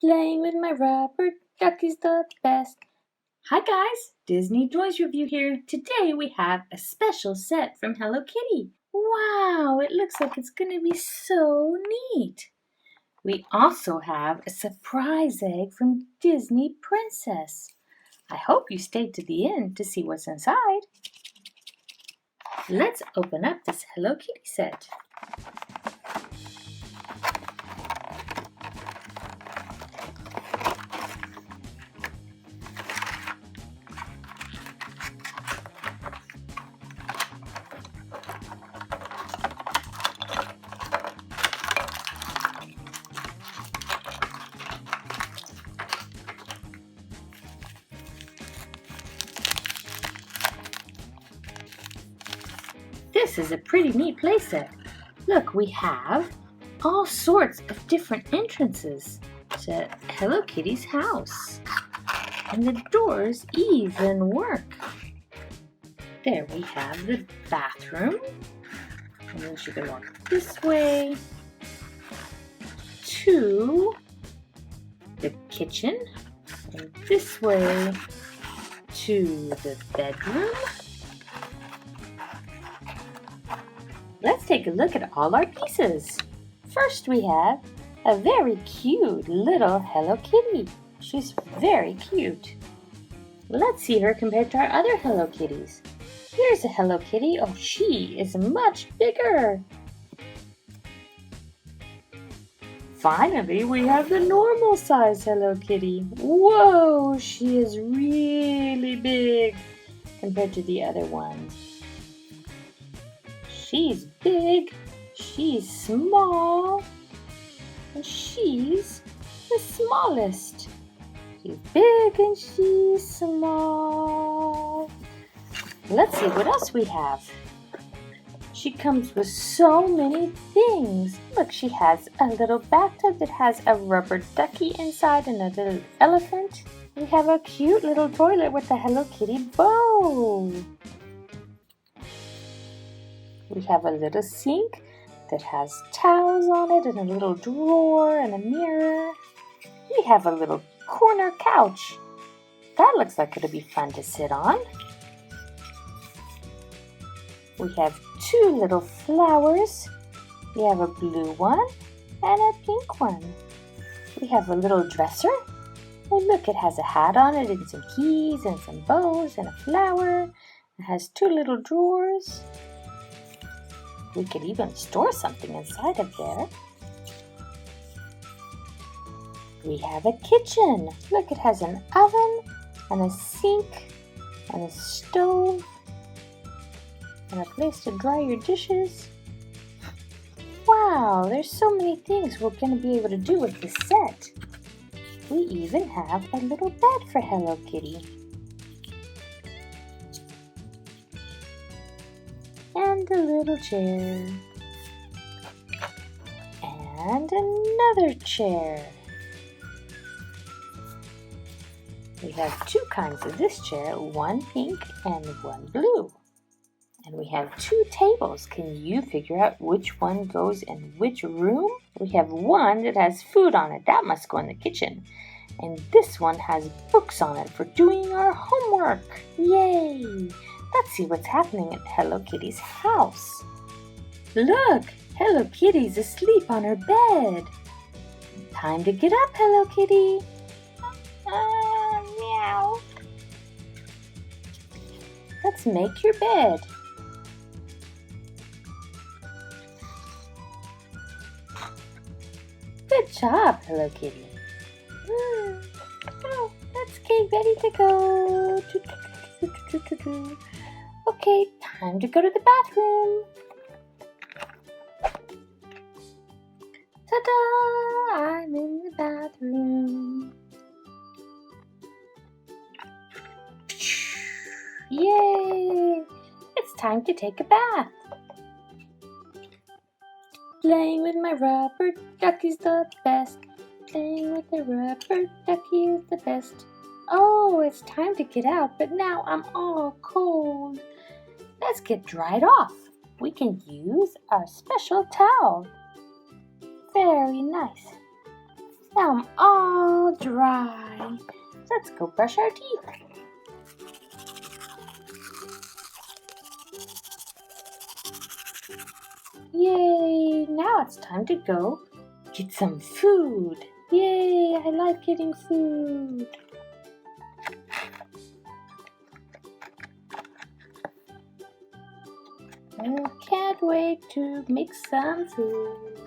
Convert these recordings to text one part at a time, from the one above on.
Playing with my rubber duck is the best. Hi guys, Disney Toys Review here. Today we have a special set from Hello Kitty. Wow, it looks like it's going to be so neat. We also have a surprise egg from Disney Princess. I hope you stayed to the end to see what's inside. Let's open up this Hello Kitty set. This is a pretty neat playset. Look, we have all sorts of different entrances to Hello Kitty's house. And the doors even work. There we have the bathroom. And then she can walk this way to the kitchen. And this way to the bedroom. Let's take a look at all our pieces. First we have a very cute little Hello Kitty. She's very cute. Let's see her compared to our other Hello Kitties. Here's a Hello Kitty. Oh, she is much bigger. Finally, we have the normal size Hello Kitty. Whoa, she is really big compared to the other ones. She's big, she's small, and she's the smallest. She's big and she's small. Let's see what else we have. She comes with so many things. Look, she has a little bathtub that has a rubber ducky inside and a little elephant. We have a cute little toilet with a Hello Kitty bow. We have a little sink that has towels on it and a little drawer and a mirror. We have a little corner couch. That looks like it'll be fun to sit on. We have two little flowers. We have a blue one and a pink one. We have a little dresser. Oh look, it has a hat on it and some keys and some bows and a flower. It has two little drawers. We could even store something inside of there. We have a kitchen. Look, it has an oven and a sink and a stove and a place to dry your dishes. Wow, there's so many things we're going to be able to do with this set. We even have a little bed for Hello Kitty. And a little chair. And another chair. We have two kinds of this chair, one pink and one blue. And we have two tables. Can you figure out which one goes in which room? We have one that has food on it. That must go in the kitchen. And this one has books on it for doing our homework. Yay! Let's see what's happening at Hello Kitty's house. Look, Hello Kitty's asleep on her bed. Time to get up, Hello Kitty. Meow. Let's make your bed. Good job, Hello Kitty. Oh, let's get ready to go. Okay, time to go to the bathroom. Ta-da! I'm in the bathroom. Yay! It's time to take a bath. Playing with my rubber duck is the best. Playing with the rubber ducky is the best. Oh, it's time to get out, but now I'm all cold. Let's get dried off. We can use our special towel. Very nice. Now I'm all let's go brush our teeth. Yay! Now it's time to go get some food. Yay! I like getting food. I can't wait to make some food.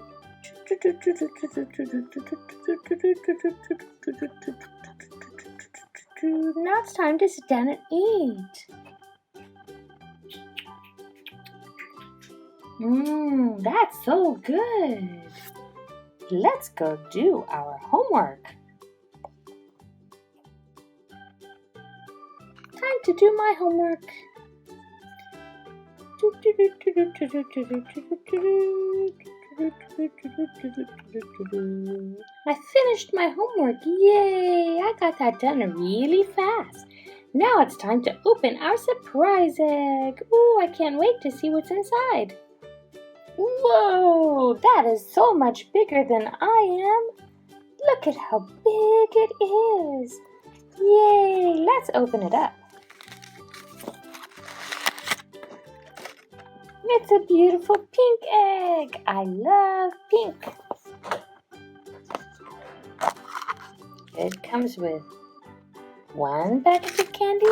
Now it's time to sit down and eat. That's so good. Let's go do our homework. Time to do my homework. I finished my homework. Yay! I got that done really fast. Now it's time to open our surprise egg. Ooh, I can't wait to see what's inside. Whoa, that is so much bigger than I am. Look at how big it is. Yay, let's open it up. It's a beautiful pink egg. I love pink. It comes with one package of candy,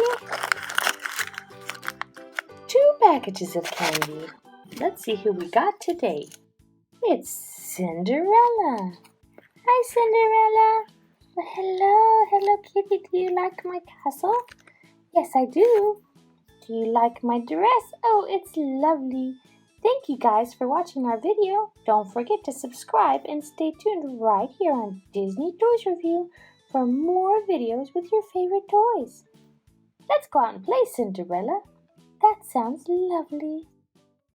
2 packages of candy. Let's see who we got today. It's Cinderella. Hi, Cinderella. Well, hello, kitty. Do you like my castle? Yes, I do. Do you like my dress? Oh, it's lovely. Thank you guys for watching our video. Don't forget to subscribe and stay tuned right here on Disney Toys Review for more videos with your favorite toys. Let's go out and play, Cinderella. That sounds lovely.